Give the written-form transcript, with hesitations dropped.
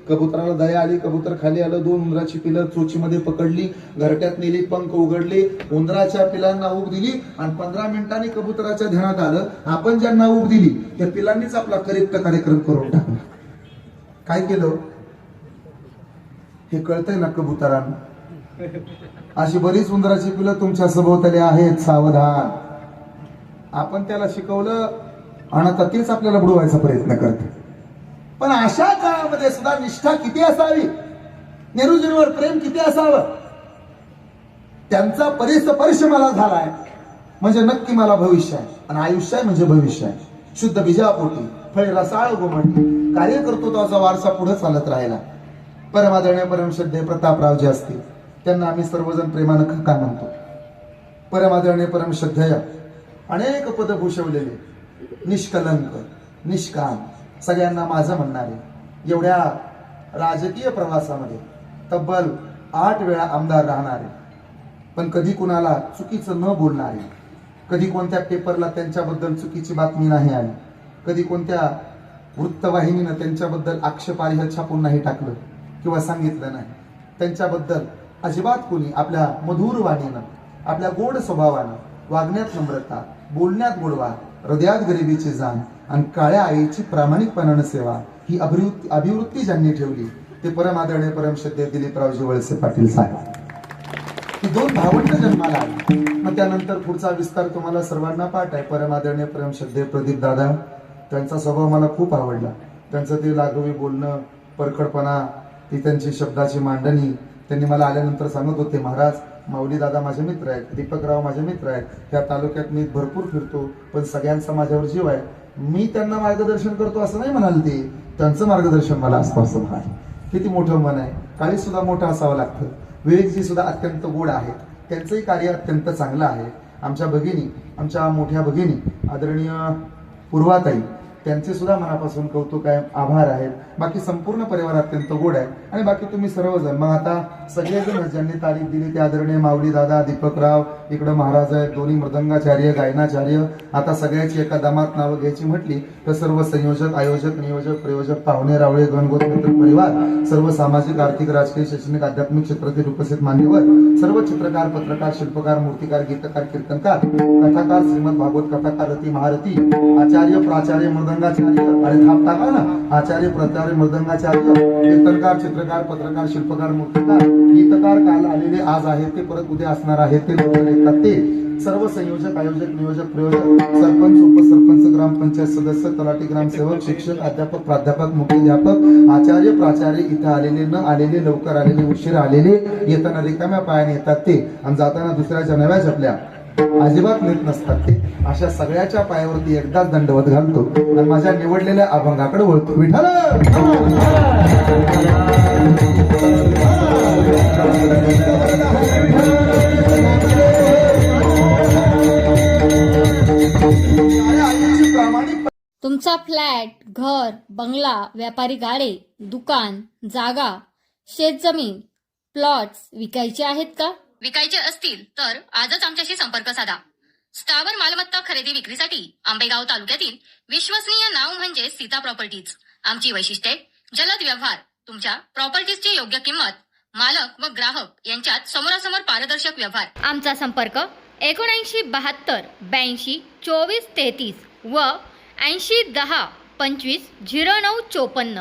कबुतराला दया आली, कबूतर खाली आलं, 2 उंदराची पिलं चोचीमध्ये पकडली, घरट्यात नेली, पंख उघडले, उंदराच्या पिलांना ऊब दिली आणि 15 मिनिटांनी कबुतराच्या ध्यानात आलं आपण ज्यांना ऊब दिली त्या पिलांनीच आपला करेक्ट कार्यक्रम करून टाकला. काय केलं हे कळतंय ना कबुतरांना? अशी बरीच उंदराची पिलं तुमच्या सभोवताली आहेत, सावधान. आपण त्याला शिकवलं आणि आता तेच आपल्याला बुडवायचा प्रयत्न करते. पण अशा काळामध्ये सुद्धा निष्ठा किती असावी, नेहरूजींवर प्रेम किती असावं. त्यांचा परिस्पर्श मला झालाय म्हणजे नक्की मला भविष्य आहे, आणि आयुष्य आहे म्हणजे भविष्य आहे. शुद्ध बीजापोटी फळे रसाळ गोमटी कार्य करतो त्याचा वारसा पुढे चालत राहिला. परमादरणीय परमश्रद्धेय प्रतापरावजी असतील त्यांना आम्ही सर्वजण प्रेमानं काका म्हणतो. परमादरणीय परमश्रद्धेय अनेक पद भूषवलेले, निष्कलंक, निष्काम, सगळ्यांना माझं म्हणणारे, एवढ्या राजकीय प्रवासामध्ये तब्बल 8 वेळा आमदार राहणारे, पण कधी कुणाला चुकीचं न बोलणारे, कधी कोणत्या पेपरला त्यांच्याबद्दल चुकीची बातमी नाही आली, कधी कोणत्या वृत्तवाहिनीनं त्यांच्याबद्दल आक्षेपार्ह छापून नाही टाकलं किंवा सांगितलं नाही. त्यांच्याबद्दल अजिबात कोणी आपल्या मधुर वाणीनं, आपल्या गोड स्वभावानं, वागण्यात नम्रता, बोलण्यात गोडवा, हृदयात गरिबीची जाण आणि काळ्या आईची प्रामाणिकपणानं सेवा ही अभिवृत्ती ज्यांनी ठेवली ते परमादरणीय परमश्रद्धेय दिलीपरावजी वळसे पाटील साहेब. ही 2 भावंड जन्माला आली. मग त्यानंतर पुढचा विस्तार तुम्हाला सर्वांना पाठ आहे. परमादरणीय परमश्रद्धेय प्रदीप दादा, त्यांचा स्वभाव मला खूप आवडला. त्यांचं ते लागवी बोलणं, परखडपणा, ती त्यांची शब्दाची मांडणी. त्यांनी मला आल्यानंतर सांगत होते, महाराज माऊली दादा माझे मित्र आहेत, दीपकराव माझे मित्र आहेत, ह्या तालुक्यात मी भरपूर फिरतो पण सगळ्यांचा माझ्यावर जीव आहे, मी त्यांना मार्गदर्शन करतो असं नाही म्हणाल, ते त्यांचं मार्गदर्शन मला असतं असं म्हणाल. किती मोठं मन आहे. काळी सुद्धा मोठं असावं लागतं. विवेकजी सुद्धा अत्यंत गोड आहेत, त्यांचंही कार्य अत्यंत चांगलं आहे. आमच्या भगिनी, आमच्या मोठ्या भगिनी आदरणीय पूर्वाताई, त्यांचे सुद्धा मनापासून कौतुक आहे, आभार आहेत. बाकी संपूर्ण परिवार अत्यंत गोड आहे. आणि बाकी तुम्ही सर्वजण, मग आता सगळेजण ज्यांनी तारीख दिली ते आदरणीय माऊली दादा, दीपकराव, इकडं महाराज आहेत, दोन्ही मृदंगाचार्य, गायनाचार्य. आता सगळ्याची एका दमात नावं घ्यायची म्हटली तर सर्व संयोजक, आयोजक, नियोजक, प्रयोजक, पाहुणे रावळे, गणगोत मित्र परिवार, सर्व सामाजिक, आर्थिक, राजकीय, शैक्षणिक, आध्यात्मिक क्षेत्रातील उपस्थित मान्यवर, सर्व चित्रकार, पत्रकार, शिल्पकार, मूर्तिकार, गीतकार, कीर्तनकार, कथाकार, श्रीमद भागवत कथाकार, रती महारथी, आचार्य, प्राचार्य, मृदंगाचार्य, अरे थाप टाका ना, आचार्य, प्राचार्य, मृदंगाचार्य, कीर्तनकार, चित्रकार, पत्रकार, शिल्पकार, मूर्तिकार, गीतकार, काल आलेले, आज आहेत ते, परत उद्या असणार आहेत ते, लोक लेखतात ते, सर्व संयोजक, आयोजक, नियोजक, प्रयोजक, सरपंच, उपसरपंच, ग्रामपंचायत सदस्य, तलाठी, ग्रामसेवक, शिक्षक, अध्यापक, प्राध्यापक, मुख्याध्यापक, आचार्य, प्राचार्य, इथं आलेले, न आलेले, लवकर आलेले, उशीर आलेले, येताना रिकाम्या पायाने येतात ते आणि जाताना दुसऱ्याच्या नव्या झपल्या अजिबात नेत नसतात ते, अशा सगळ्याच्या पायावरती एकदाच दंडवत घालतो आणि माझ्या निवडलेल्या अभंगाकडे वळतो. विठ्ठल तुमचा फ्लॅट, घर, बंगला, व्यापारी गाडे, दुकान, जागा, शेतजमीन, प्लॉट्स विकायचे आहेत का? विकायचे असतील तर आजच आमच्याशी संपर्क साधा. स्थावर मालमत्ता खरेदी विक्रीसाठी आंबेगाव तालुक्यातील विश्वसनीय नाव म्हणजे सीता प्रॉपर्टीज. आमची वैशिष्ट्ये: जलद व्यवहार, तुमच्या प्रॉपर्टीजची योग्य किंमत, मालक व ग्राहक यांच्यात समोरासमोर पारदर्शक व्यवहार. आमचा संपर्क 7972 82 24 33 व 80 10 25 09 54.